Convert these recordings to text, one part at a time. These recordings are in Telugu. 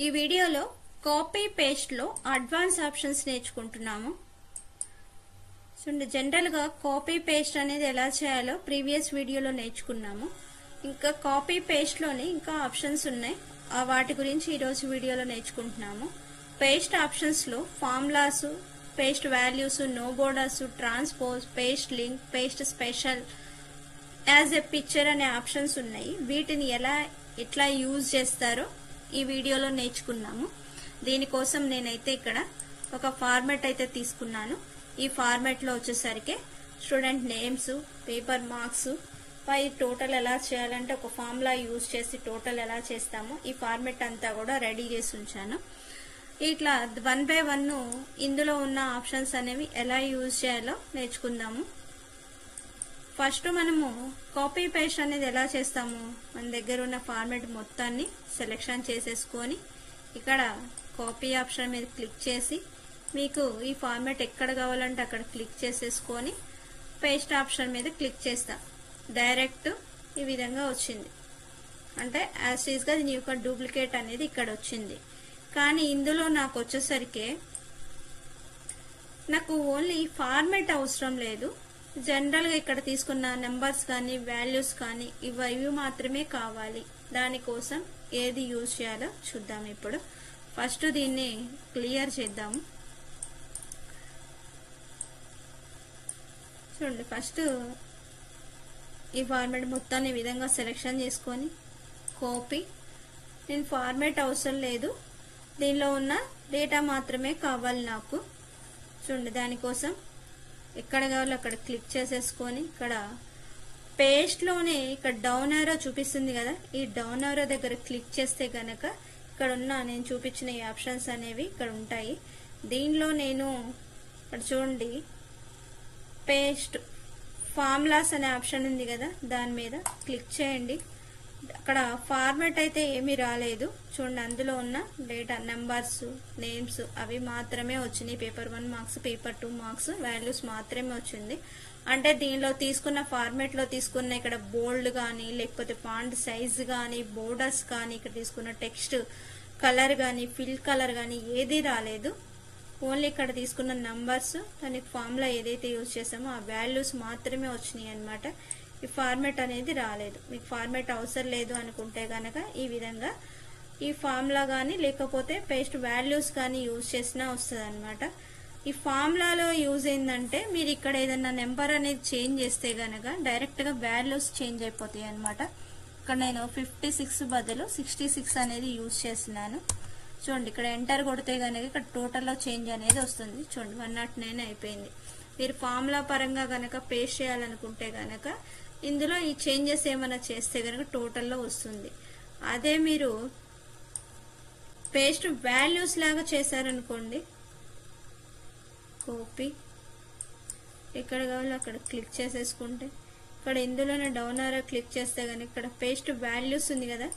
ఈ వీడియోలో కాపీ పేస్ట్ లో అడ్వాన్స్ ఆప్షన్స్ నేర్చుకుంటున్నాము. జనరల్ గా కాపీ పేస్ట్ అనేది ఎలా చేయాలో ప్రీవియస్ వీడియోలో నేర్చుకున్నాము. ఇంకా కాపీ పేస్ట్ లోని ఇంకా ఆప్షన్స్ ఉన్నాయి, వాటి గురించి ఈ రోజు వీడియోలో నేర్చుకుంటున్నాము. పేస్ట్ ఆప్షన్స్ లో formulas, paste values, no borders, transpose, paste link, paste special, as a picture అనే ఆప్షన్స్ ఉన్నాయి. వీటిని ఎట్లా యూజ్ చేస్తారో ఈ వీడియోలో నేర్చుకున్నాము. దీనికోసం నేనైతే ఇక్కడ ఒక ఫార్మాట్ అయితే తీసుకున్నాను. ఈ ఫార్మాట్ లో వచ్చేసరికి స్టూడెంట్ నేమ్స్, పేపర్ మార్క్స్ పై టోటల్ ఎలా చేయాలంటే ఒక ఫార్ములా యూజ్ చేసి టోటల్ ఎలా చేస్తామో ఈ ఫార్మాట్ అంతా కూడా రెడీ చేసి ఉంచాను. ఇట్లా 1 by 1 ఇందులో ఉన్న ఆప్షన్స్ అనేవి ఎలా యూజ్ చేయాలో నేర్చుకుందాము. ఫస్ట్ మనము కాపీ పేస్ట్ అనేది ఎలా చేస్తాము, మన దగ్గర ఉన్న ఫార్మాట్ మొత్తాన్ని సెలెక్షన్ చేసేసుకొని ఇక్కడ కాపీ ఆప్షన్ మీద క్లిక్ చేసి మీకు ఈ ఫార్మాట్ ఎక్కడ కావాలంటే అక్కడ క్లిక్ చేసేసుకొని పేస్ట్ ఆప్షన్ మీద క్లిక్ చేస్తాం. డైరెక్ట్ ఈ విధంగా వచ్చింది, అంటే యాజ్ ఈజ్ గా దీని యొక్క డూప్లికేట్ అనేది ఇక్కడ వచ్చింది. కానీ ఇందులో నాకు వచ్చేసరికి నాకు ఓన్లీ ఫార్మాట్ అవసరం లేదు. జనరల్ గా ఇక్కడ తీసుకున్న నెంబర్స్ కానీ వాల్యూస్ కానీ ఇవి మాత్రమే కావాలి. దానికోసం ఏది యూజ్ చేయాలో చూద్దాం. ఇప్పుడు ఫస్ట్ దీన్ని క్లియర్ చేద్దాము. చూడండి, ఫస్ట్ ఈ ఫార్మాట్ మొత్తాన్ని ఈ విధంగా సెలెక్షన్ చేసుకొని కాపీ, నేను ఫార్మాట్ అవసరం లేదు, దీనిలో ఉన్న డేటా మాత్రమే కావాలి నాకు. చూడండి, దానికోసం ఎక్కడ కావాలో అక్కడ క్లిక్ చేసేసుకొని ఇక్కడ పేస్ట్ లోనే ఇక్కడ డౌన్ ఆరో చూపిస్తుంది కదా, ఈ డౌన్ ఆరో దగ్గర క్లిక్ చేస్తే గనక ఇక్కడ ఉన్న నేను చూపించిన ఈ ఆప్షన్స్ అనేవి ఇక్కడ ఉంటాయి. దీనిలో నేను ఇక్కడ చూడండి పేస్ట్ ఫార్ములాస్ అనే ఆప్షన్ ఉంది కదా, దాని మీద క్లిక్ చేయండి. అక్కడ ఫార్మాట్ అయితే ఏమీ రాలేదు. చూడండి, అందులో ఉన్న డేటా నెంబర్స్, నేమ్స్ అవి మాత్రమే వచ్చినాయి. Paper 1 marks, paper 2 marks, values మాత్రమే వచ్చింది. అంటే దీనిలో తీసుకున్న ఫార్మాట్ లో తీసుకున్న ఇక్కడ బోల్డ్ కానీ లేకపోతే ఫాంట్ సైజ్ కానీ బోర్డర్స్ కానీ ఇక్కడ తీసుకున్న టెక్స్ట్ కలర్ కానీ ఫిల్ కలర్ కానీ ఏది రాలేదు. ఓన్లీ ఇక్కడ తీసుకున్న నంబర్స్ దానికి ఫార్ములా ఏదైతే యూజ్ చేసామో ఆ వాల్యూస్ మాత్రమే వచ్చినాయి అన్నమాట. ఈ ఫార్మాట్ అనేది రాలేదు. మీకు ఫార్మాట్ అవసరం లేదు అనుకుంటే గనక ఈ విధంగా ఈ ఫార్ములా కానీ లేకపోతే పేస్ట్ వాల్యూస్ కానీ యూజ్ చేసినా వస్తుంది అనమాట. ఈ ఫార్ములాలో యూజ్ ఏంటంటే మీరు ఇక్కడ ఏదైనా నెంబర్ అనేది చేంజ్ చేస్తే గనక డైరెక్ట్ గా వాల్యూస్ చేంజ్ అయిపోతాయి అనమాట. ఇక్కడ నేను 56 బదులు 66 అనేది యూజ్ చేస్తున్నాను. చూడండి, ఇక్కడ ఎంటర్ కొడితే గనక ఇక్కడ టోటల్ లో చేంజ్ అనేది వస్తుంది. చూడండి, 109 అయిపోయింది. మీరు ఫార్ములా పరంగా గనక పేస్ట్ చేయాలనుకుంటే గనక ఇందులో ఈ చేంజెస్ ఏమైనా చేస్తే గనక టోటల్ లో వస్తుంది. అదే మీరు పేస్ట్ వాల్యూస్ లాగా చేశారనుకోండి, కాపీ ఎక్కడ కావాలో అక్కడ క్లిక్ చేసేసుకుంటే ఇక్కడ ఇందులోనే డౌన్ ఆరో క్లిక్ చేస్తే గనక ఇక్కడ పేస్ట్ వాల్యూస్ ఉంది కదా,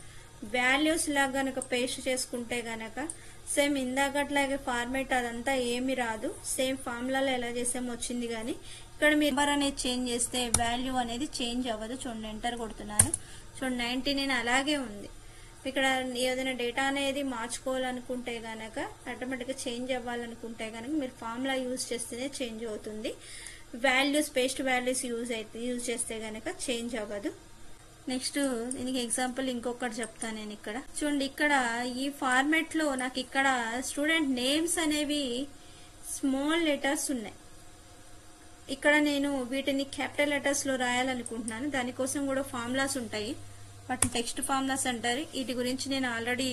వాల్యూస్ లాగా గనక పేస్ట్ చేసుకుంటే గనక సేమ్ ఇందాకట్లాగే ఫార్మాట్ అదంతా ఏమి రాదు. సేమ్ ఫార్ములాలో ఎలా చేసామో వచ్చింది. కానీ ఇక్కడ మీ నెంబర్ అనేది చేంజ్ చేస్తే వాల్యూ అనేది చేంజ్ అవ్వదు. చూడండి, ఎంటర్ కొడుతున్నాను. చూడండి, 99 అలాగే ఉంది. ఇక్కడ ఏదైనా డేటా అనేది మార్చుకోవాలనుకుంటే గనక ఆటోమేటిక్ గా చేంజ్ అవ్వాలనుకుంటే గనక మీరు ఫార్ములా యూజ్ చేస్తేనే చేంజ్ అవుతుంది. వాల్యూస్ పేస్ట్ వాల్యూస్ యూజ్ చేస్తే గనక చేంజ్ అవ్వదు. నెక్స్ట్ దీనికి ఎగ్జాంపుల్ ఇంకొకటి చెప్తాను నేను. ఇక్కడ చూడండి, ఇక్కడ ఈ ఫార్మాట్ లో నాకు ఇక్కడ స్టూడెంట్ నేమ్స్ అనేవి స్మాల్ లెటర్స్ ఉన్నాయి. ఇక్కడ నేను వీటిని క్యాపిటల్ లెటర్స్ లో రాయాలనుకుంటున్నాను. దానికోసం కూడా ఫార్ములాస్ ఉంటాయి, వాటిని టెక్స్ట్ ఫార్ములాస్ అంటారు. వీటి గురించి నేను ఆల్రెడీ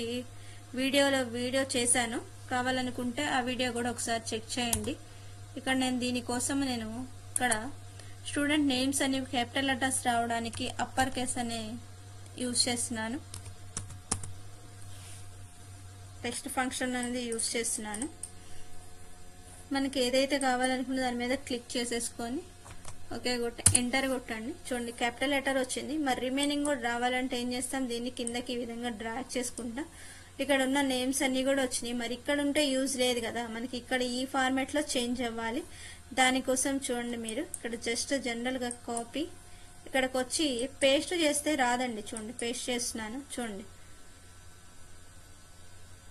వీడియో చేశాను. కావాలనుకుంటే ఆ వీడియో కూడా ఒకసారి చెక్ చేయండి. ఇక్కడ నేను దీనికోసం నేను ఇక్కడ స్టూడెంట్ నేమ్స్ అనేవి క్యాపిటల్ లెటర్స్ రావడానికి అప్పర్ కేస్ అనే యూజ్ చేస్తున్నాను. టెక్స్ట్ ఫంక్షన్ అనేది యూజ్ చేస్తున్నాను. మనకి ఏదైతే కావాలనుకున్న దాని మీద క్లిక్ చేసేసుకొని ఓకే ఎంటర్ కొట్టండి. చూడండి, క్యాపిటల్ లెటర్ వచ్చింది. మరి రిమైనింగ్ కూడా రావాలంటే ఏం చేస్తాం, దీన్ని కిందకి ఈ విధంగా డ్రాగ్ చేసుకుంటాం. ఇక్కడ ఉన్న నేమ్స్ అన్ని కూడా వచ్చినాయి. మరి ఇక్కడ ఉంటే యూజ్ లేదు కదా, మనకి ఇక్కడ ఈ ఫార్మాట్ లో చేంజ్ అవ్వాలి. దానికోసం చూడండి, మీరు ఇక్కడ జస్ట్ జనరల్ గా కాపీ ఇక్కడికి వచ్చి పేస్ట్ చేస్తే రాదండి. చూడండి, పేస్ట్ చేస్తున్నాను. చూడండి,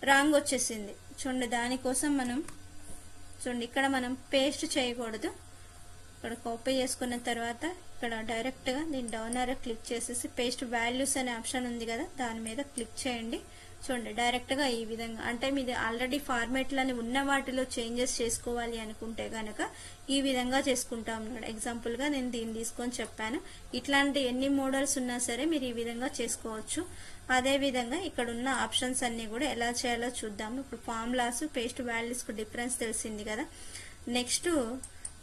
రాంగ్ వచ్చేసింది. చూడండి దానికోసం మనం చూడండి ఇక్కడ మనం పేస్ట్ చేయకూడదు. ఇక్కడ కాపీ చేసుకున్న తర్వాత ఇక్కడ డైరెక్ట్ గా దీని డౌన్ ఆరో క్లిక్ చేసేసి పేస్ట్ వాల్యూస్ అనే ఆప్షన్ ఉంది కదా, దాని మీద క్లిక్ చేయండి. చూడండి డైరెక్ట్ గా ఈ విధంగా, అంటే మీది ఆల్రెడీ ఫార్మేట్లని ఉన్న వాటిలో చేంజెస్ చేసుకోవాలి అనుకుంటే గనక ఈ విధంగా చేసుకుంటాం. ఎగ్జాంపుల్ గా నేను దీన్ని తీసుకొని చెప్పాను. ఇట్లాంటి ఎన్ని మోడల్స్ ఉన్నా సరే మీరు ఈ విధంగా చేసుకోవచ్చు. అదే విధంగా ఇక్కడ ఉన్న ఆప్షన్స్ అన్ని కూడా ఎలా చేయాలో చూద్దాము. ఇప్పుడు ఫార్ములాస్ పేస్ట్ వాల్యూస్ కు డిఫరెన్స్ తెలిసింది కదా. నెక్స్ట్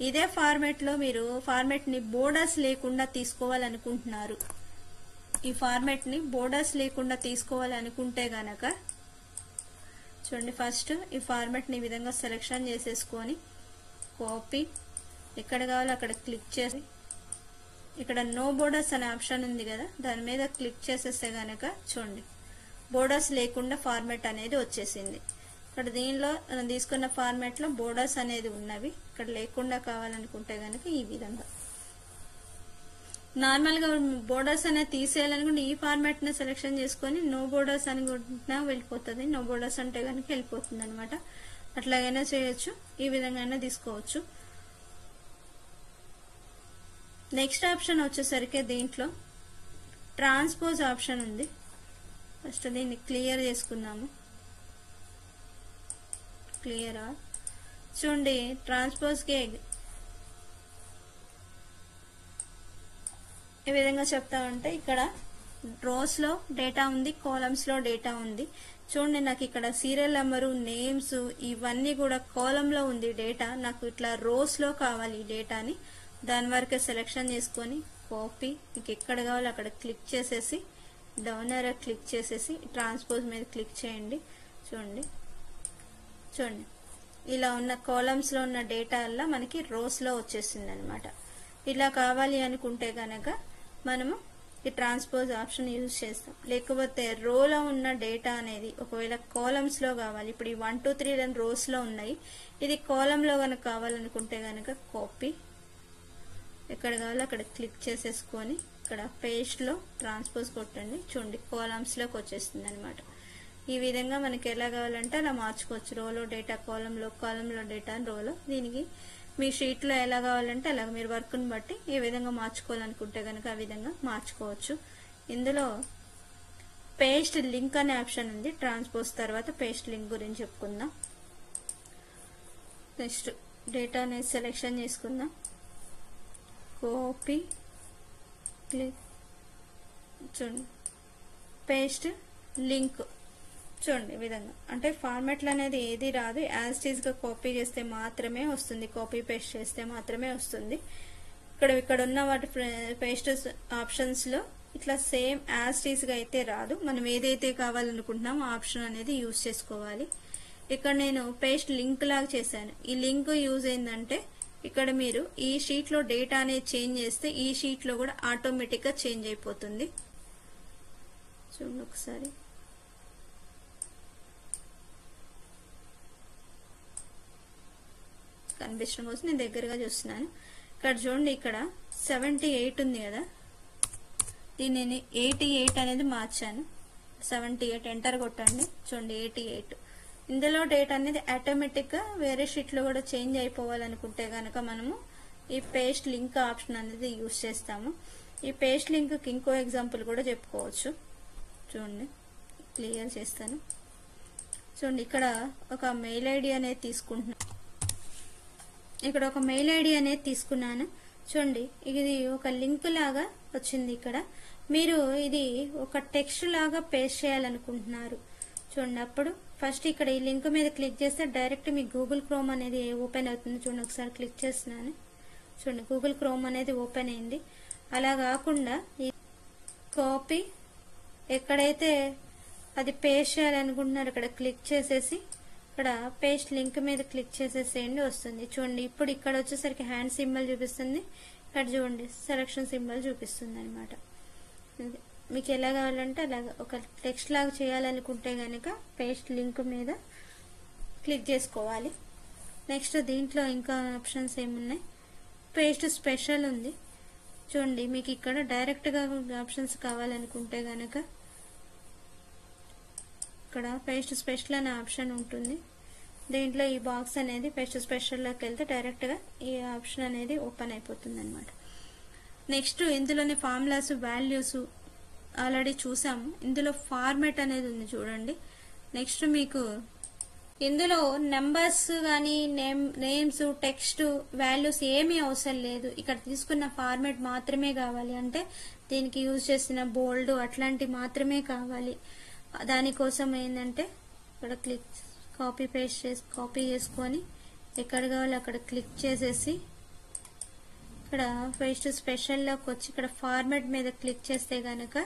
ఇదే ఫార్మేట్ లో మీరు ఫార్మేట్ ని బోర్డర్స్ లేకుండా తీసుకోవాలనుకుంటున్నారు. ఈ ఫార్మేట్ ని బోర్డర్స్ లేకుండా తీసుకోవాలనుకుంటే గనక చూడండి, ఫస్ట్ ఈ ఫార్మేట్ ని ఈ విధంగా సెలెక్షన్ చేసేసుకొని కాపీ, ఎక్కడ కావాలో అక్కడ క్లిక్ చేసి ఇక్కడ నో బోర్డర్స్ అనే ఆప్షన్ ఉంది కదా, దాని మీద క్లిక్ చేసేస్తే గనక చూడండి బోర్డర్స్ లేకుండా ఫార్మేట్ అనేది వచ్చేసింది. ఇక్కడ దీనిలో మనం తీసుకున్న ఫార్మేట్ లో బోర్డర్స్ అనేది ఉన్నవి, ఇక్కడ లేకుండా కావాలనుకుంటే గనక ఈ విధంగా నార్మల్ గా బోర్డర్స్ అనేది తీసేయాలనుకుంటే ఈ ఫార్మాట్ ని సెలెక్షన్ చేసుకొని నో బోర్డర్స్ అనుకుంటున్నా వెళ్ళిపోతుంది. నో బోర్డర్స్ అంటే కనుక వెళ్ళిపోతుంది అనమాట. అట్లాగైనా చేయొచ్చు, ఈ విధంగా తీసుకోవచ్చు. నెక్స్ట్ ఆప్షన్ వచ్చేసరికి దీంట్లో ట్రాన్స్పోజ్ ఆప్షన్ ఉంది. ఫస్ట్ దీన్ని క్లియర్ చేసుకున్నాము. క్లియరా చూడండి, ట్రాన్స్పోజ్ కి ఈ విధంగా చెప్తా ఉంటే ఇక్కడ రోస్ లో డేటా ఉంది, కాలమ్స్ లో డేటా ఉంది. చూడండి నాకు ఇక్కడ సీరియల్ నెంబరు, నేమ్స్ ఇవన్నీ కూడా కాలం లో ఉంది డేటా. నాకు ఇట్లా రోస్ లో కావాలి ఈ డేటాని. దాని వరకే సెలెక్షన్ చేసుకొని కాపీ, మీకు ఎక్కడ కావాలో అక్కడ క్లిక్ చేసేసి డౌన్ ఆరో క్లిక్ చేసేసి ట్రాన్స్పోజ్ మీద క్లిక్ చేయండి. చూడండి చూడండి ఇలా ఉన్న కాలమ్స్ లో ఉన్న డేటా అలా మనకి రోస్ లో వచ్చేసింది అనమాట. ఇలా కావాలి అనుకుంటే గనక మనము ఈ ట్రాన్స్పోజ్ ఆప్షన్ యూజ్ చేస్తాం. లేకపోతే రోలో ఉన్న డేటా అనేది ఒకవేళ కాలమ్స్ లో కావాలి, ఇప్పుడు ఈ 1 2 3 రోస్ లో ఉన్నాయి, ఇది కాలం లో కనుక కావాలనుకుంటే గనక కాపీ, ఎక్కడ కావాలో అక్కడ క్లిక్ చేసేసుకొని ఇక్కడ పేస్ట్ లో ట్రాన్స్పోజ్ కొట్టండి. చూడండి కాలమ్స్ లోకి వచ్చేస్తుంది అనమాట. ఈ విధంగా మనకి ఎలా కావాలంటే అలా మార్చుకోవచ్చు. రోలో డేటా కాలంలో డేటా రోలో. దీనికి మీ షీట్ లో ఎలా కావాలంటే అలాగ మీరు వర్క్ ని బట్టి ఏ విధంగా మార్చుకోవాలనుకుంటే గనక ఆ విధంగా మార్చుకోవచ్చు. ఇందులో పేస్ట్ లింక్ అనే ఆప్షన్ ఉంది. ట్రాన్స్పోజ్ తర్వాత పేస్ట్ లింక్ గురించి చెప్పుకుందాం. నెక్స్ట్ డేటా అనేది సెలెక్షన్ చేసుకుందాం. కాపీ, క్లిక్, చూడండి పేస్ట్ లింక్. చూడండి ఈ విధంగా, అంటే ఫార్మాట్లు అనేది ఏది రాదు, యాజ్ ఇట్ ఈజ్ గా కాపీ చేస్తే మాత్రమే వస్తుంది, కాపీ పేస్ట్ చేస్తే మాత్రమే వస్తుంది. ఇక్కడ ఉన్న వాటి పేస్ట్ ఆప్షన్స్ లో ఇట్లా సేమ్ యాజ్ ఇట్ ఈజ్ గా అయితే రాదు. మనం ఏదైతే కావాలనుకుంటున్నామో ఆప్షన్ అనేది యూజ్ చేసుకోవాలి. ఇక్కడ నేను పేస్ట్ లింక్ లాగా చేశాను. ఈ లింక్ యూజ్ ఏంటంటే ఇక్కడ మీరు ఈ షీట్ లో డేటా అనేది చేంజ్ చేస్తే ఈ షీట్ లో కూడా ఆటోమేటిక్ గా చేంజ్ అయిపోతుంది. చూడండి ఒకసారి, కనిపించడం కోసం నేను దగ్గరగా చూస్తున్నాను. ఇక్కడ చూడండి, ఇక్కడ 78 ఉంది కదా, దీన్ని నేను 88 అనేది మార్చాను. 78 ఎంటర్ కొట్టండి. చూడండి 88. ఇందులో డేటా అనేది ఆటోమేటిక్ గా వేరే షీట్ లో కూడా చేంజ్ అయిపోవాలనుకుంటే గనక మనము ఈ పేస్ట్ లింక్ ఆప్షన్ అనేది యూజ్ చేస్తాము. ఈ పేస్ట్ లింక్ కి ఇంకో ఎగ్జాంపుల్ కూడా చెప్పుకోవచ్చు. చూడండి క్లియర్ చేస్తాను. చూడండి ఇక్కడ ఒక మెయిల్ ఐడి అనేది తీసుకుంటున్నాను. ఇక్కడ ఒక మెయిల్ ఐడి అనేది తీసుకున్నాను. చూడండి ఇది ఒక లింక్ లాగా వచ్చింది. ఇక్కడ మీరు ఇది ఒక టెక్స్ట్ లాగా పేస్ట్ చేయాలనుకుంటున్నారు. చూడండి అప్పుడు ఫస్ట్ ఇక్కడ ఈ లింక్ మీద క్లిక్ చేస్తే డైరెక్ట్ మీ గూగుల్ క్రోమ్ అనేది ఓపెన్ అవుతుంది. చూడండి ఒకసారి క్లిక్ చేస్తున్నాను. చూడండి గూగుల్ క్రోమ్ అనేది ఓపెన్ అయింది. అలా కాకుండా ఈ కాపీ, ఎక్కడైతే అది పేస్ట్ చేయాలనుకుంటున్నారు అక్కడ క్లిక్ చేసేసి ఇక్కడ పేస్ట్ లింక్ మీద క్లిక్ చేసేసేయండి, వస్తుంది. చూడండి ఇప్పుడు ఇక్కడ వచ్చేసరికి హ్యాండ్ సింబల్ చూపిస్తుంది, ఇక్కడ చూడండి సెలక్షన్ సింబల్ చూపిస్తుంది అనమాట. మీకు ఎలా కావాలంటే అలాగా ఒక టెక్స్ట్ లాగా చేయాలనుకుంటే గనక పేస్ట్ లింక్ మీద క్లిక్ చేసుకోవాలి. నెక్స్ట్ దీంట్లో ఇంకా ఆప్షన్స్ ఏమున్నాయి, పేస్ట్ స్పెషల్ ఉంది. చూడండి మీకు ఇక్కడ డైరెక్ట్ గా ఆప్షన్స్ కావాలనుకుంటే గనక ఇక్కడ పేస్ట్ స్పెషల్ అనే ఆప్షన్ ఉంటుంది. దీంట్లో ఈ బాక్స్ అనేది పేస్ట్ స్పెషల్లోకి వెళ్తే డైరెక్ట్గా ఈ ఆప్షన్ అనేది ఓపెన్ అయిపోతుంది అనమాట. నెక్స్ట్ ఇందులోనే ఫార్ములాస్ వాల్యూస్ ఆల్రెడీ చూసాము. ఇందులో ఫార్మాట్ అనేది ఉంది చూడండి. నెక్స్ట్ మీకు ఇందులో నెంబర్స్ కానీ నేమ్స్ టెక్స్ట్ వాల్యూస్ ఏమీ అవసరం లేదు. ఇక్కడ తీసుకున్న ఫార్మాట్ మాత్రమే కావాలి. అంటే దీనికి యూజ్ చేసిన బోల్డ్ అట్లాంటి మాత్రమే కావాలి. దానికోసం ఏంటంటే ఇక్కడ క్లిక్ కాపీ చేసుకొని ఎక్కడ కావాలి అక్కడ క్లిక్ చేసేసి ఇక్కడ పేస్ట్ స్పెషల్లోకి వచ్చి ఇక్కడ ఫార్మాట్ మీద క్లిక్ చేస్తే గనక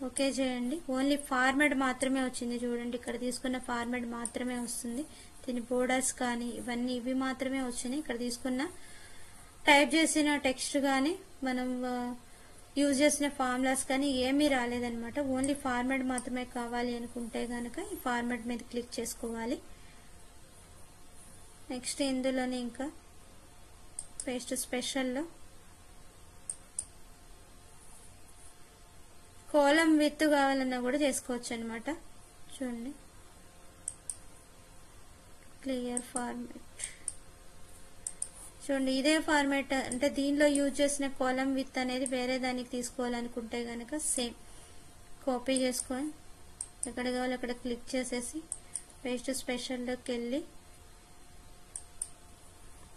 ఓకే చేయండి. ఓన్లీ ఫార్మాట్ మాత్రమే వచ్చింది చూడండి. ఇక్కడ తీసుకున్న ఫార్మాట్ మాత్రమే వస్తుంది. దీని బోర్డర్స్ కానీ ఇవి మాత్రమే వచ్చినాయి. ఇక్కడ తీసుకున్న టైప్ చేసిన టెక్స్ట్ కానీ మనం యూజ్ చేసిన ఫార్ములాస్ కానీ ఏమీ రాలేదన్నమాట. ఓన్లీ ఫార్మాట్ మాత్రమే కావాలి అనుకుంటే గనక ఈ ఫార్మాట్ మీద క్లిక్ చేసుకోవాలి. నెక్స్ట్ ఇందులోనే ఇంకా పేస్ట్ స్పెషల్లో కాలం విత్ కావాలన్నా కూడా చేసుకోవచ్చు అనమాట. చూడండి క్లియర్ ఫార్మాట్ చూడండి. ఇదే ఫార్మాట్ అంటే దీనిలో యూజ్ చేసిన కాలం విత్ అనేది వేరే దానికి తీసుకోవాలనుకుంటే కనుక సేమ్ కాపీ చేసుకొని ఎక్కడ కావాలి అక్కడ క్లిక్ చేసేసి పేస్ట్ స్పెషల్లోకి వెళ్ళి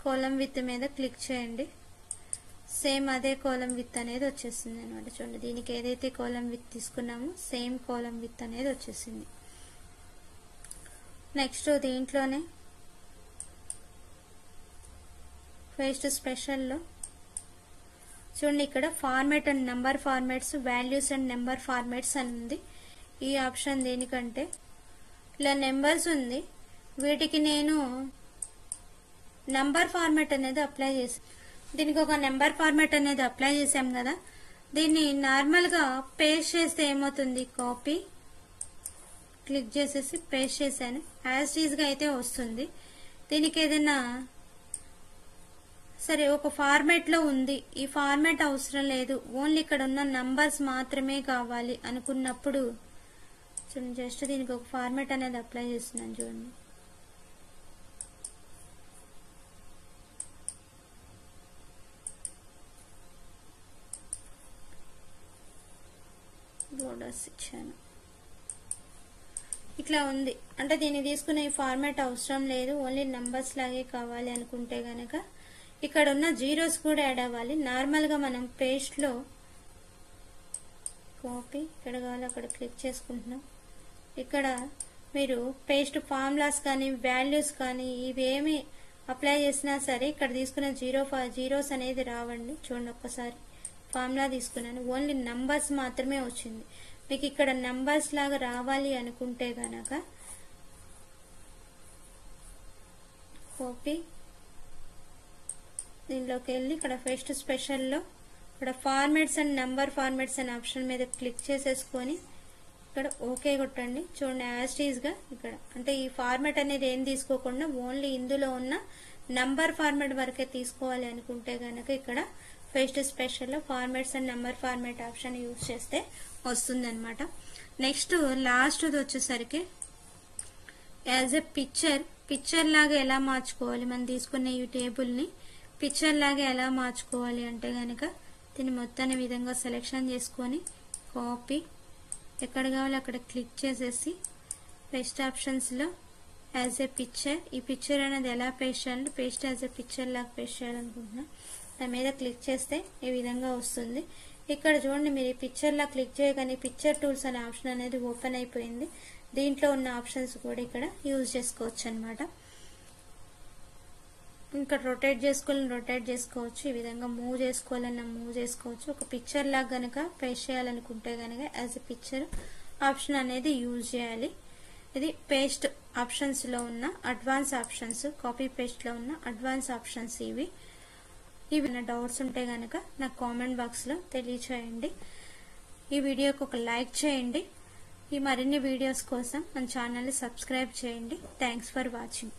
కాలం విత్ మీద క్లిక్ చేయండి. సేమ్ అదే కాలం విత్ అనేది వచ్చేసింది అనమాట. చూడండి దీనికి ఏదైతే కాలం విత్ తీసుకున్నామో సేమ్ కాలం విత్ అనేది వచ్చేసింది. నెక్స్ట్ దీంట్లోనే పేస్ట్ స్పెషల్లో చూడండి ఇక్కడ format and number formats values and number formats అని ఉంది. ఈ ఆప్షన్ దేనికంటే ఇలా నెంబర్స్ ఉంది. వీటికి నేను నంబర్ ఫార్మాట్ అనేది అప్లై చేసి దీనికి ఒక నెంబర్ ఫార్మాట్ అనేది అప్లై చేసాం కదా. దీన్ని నార్మల్ గా పేస్ట్ చేస్తే ఏమవుతుంది, కాపీ క్లిక్ చేసేసి పేస్ట్ చేశాను. యాజ్ ఈజ్ గా అయితే వస్తుంది. దీనికి ఏదైనా సరే ఒక ఫార్మాట్ లో ఉంది, ఈ ఫార్మాట్ అవసరం లేదు, ఓన్లీ ఇక్కడ ఉన్న నంబర్స్ మాత్రమే కావాలి అనుకున్నప్పుడు చూడండి జస్ట్ దీనికి ఒక ఫార్మాట్ అనేది అప్లై చేస్తున్నాను చూడండి. బోర్డర్స్ ఇచ్చాను. ఇట్లా ఉంది. అంటే దీన్ని తీసుకునే ఫార్మాట్ అవసరం లేదు, ఓన్లీ నంబర్స్ లాగే కావాలి అనుకుంటే గనక ఇక్కడ ఉన్న జీరోస్ కూడా యాడ్ అవ్వాలి. నార్మల్ గా మనం పేస్ట్ లో కాపీ ఇక్కడ కావాలి అక్కడ క్లిక్ చేసుకుంటున్నాం. ఇక్కడ మీరు పేస్ట్ ఫార్ములాస్ కానీ వాల్యూస్ కానీ ఇవేమి అప్లై చేసినా సరే ఇక్కడ తీసుకున్న జీరోస్ అనేది రావండి. చూడండి ఒక్కసారి ఫార్ములా తీసుకున్నాను, ఓన్లీ నంబర్స్ మాత్రమే వచ్చింది. మీకు ఇక్కడ నంబర్స్ లాగా రావాలి అనుకుంటే గనక కాపీ దీనిలోకి వెళ్ళి ఇక్కడ పేస్ట్ స్పెషల్లో ఇక్కడ ఫార్మాట్స్ అండ్ నంబర్ ఫార్మాట్స్ అనే ఆప్షన్ మీద క్లిక్ చేసేసుకొని ఇక్కడ ఓకే కొట్టండి. చూడండి యాజ్ ఈజ్ గా ఇక్కడ అంటే ఈ ఫార్మాట్ అనేది ఏం తీసుకోకుండా ఓన్లీ ఇందులో ఉన్న నంబర్ ఫార్మాట్ వరకే తీసుకోవాలి అనుకుంటే గనక ఇక్కడ పేస్ట్ స్పెషల్లో formats and number format option use చేస్తే వస్తుంది అనమాట. నెక్స్ట్ లాస్ట్ వచ్చేసరికి యాజ్ ఎ పిక్చర్ లాగా ఎలా మార్చుకోవాలి, మనం తీసుకునే ఈ టేబుల్ ని పిక్చర్ లాగా ఎలా మార్చుకోవాలి అంటే గనక దీన్ని మొత్తాన్ని విధంగా సెలెక్షన్ చేసుకొని కాపీ ఎక్కడ కావాలో అక్కడ క్లిక్ చేసేసి పేస్ట్ ఆప్షన్స్ లో యాజ్ ఎ పిక్చర్, ఈ పిక్చర్ అనేది ఎలా పేస్ట్ చేయాలంటే పేస్ట్ యాజ్ ఎ పిక్చర్ లాగా పేస్ట్ చేయాలనుకుంటున్నా. దాని మీద క్లిక్ చేస్తే ఈ విధంగా వస్తుంది. ఇక్కడ చూడండి మీరు ఈ పిక్చర్ లా క్లిక్ చేయగానే పిక్చర్ టూల్స్ అనే ఆప్షన్ అనేది ఓపెన్ అయిపోయింది. దీంట్లో ఉన్న ఆప్షన్స్ కూడా ఇక్కడ యూజ్ చేసుకోవచ్చు అనమాట. ఇంకా రొటేట్ చేసుకోవచ్చు, ఈ విధంగా మూవ్ చేసుకోవాలన్నా మూవ్ చేసుకోవచ్చు. ఒక పిక్చర్ లాగా గనక పేస్ట్ చేయాలనుకుంటే గనక యాజ్ ఎ పిక్చర్ ఆప్షన్ అనేది యూజ్ చేయాలి. ఇది పేస్ట్ ఆప్షన్స్ లో ఉన్న అడ్వాన్స్ ఆప్షన్స్, కాపీ పేస్ట్ లో ఉన్న అడ్వాన్స్ ఆప్షన్స్ ఇవి. డౌట్స్ ఉంటే గనక నాకు కామెంట్ బాక్స్ లో తెలియచేయండి. ఈ వీడియోకి ఒక లైక్ చేయండి. ఈ మరిన్ని వీడియోస్ కోసం మన ఛానల్ ని సబ్స్క్రైబ్ చేయండి. Thanks for watching.